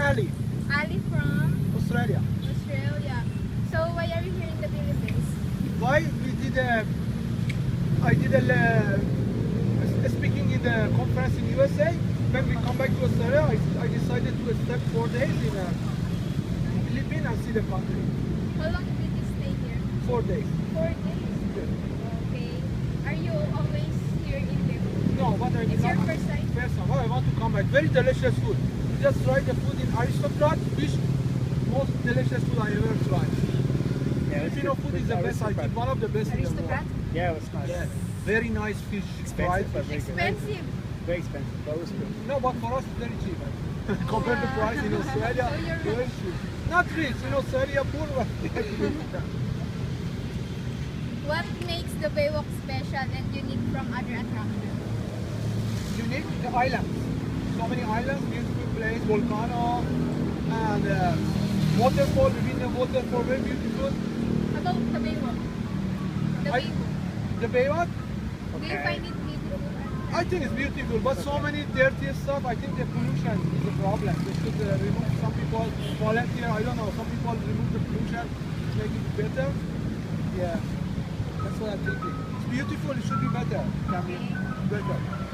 Ali, Ali from Australia. Australia. So why are you here in the Philippines? Why we did I did speaking in the conference in USA. When we come back to Australia, I decided to stay 4 days in Philippines and see the country. How long did you stay here? 4 days. 4 days. Okay. Are you always here in Philippines? No, what I It's your become- first time? First time. Well, I want to come back. Very delicious food. You just try the food in Aristocrat, which most delicious food I ever tried. Yeah, Filipino food is the best, I think, one of the best in the Aristocrat? world. Yeah, it was nice. Yeah, very nice fish, fried Expensive, but fish. very good. Expensive. Very expensive, but it was good. No, but for us it's very cheap. Compared to price in Australia, So you're very cheap. Not rich, in Australia, poor. What makes the Baywalk special and unique from other attractions? Unique, the islands. So many islands, beautiful place, volcano, and waterfall within the waterfall, very beautiful. About the Baywalk? The I- Baywalk. The Baywalk, Do you find it beautiful? I think it's beautiful, but so many dirty stuff. I think the pollution is a problem. They should remove, some people volunteer, I don't know, some people remove the pollution, make it better. Yeah, that's what I'm thinking. It's beautiful, it should be better. Can be better.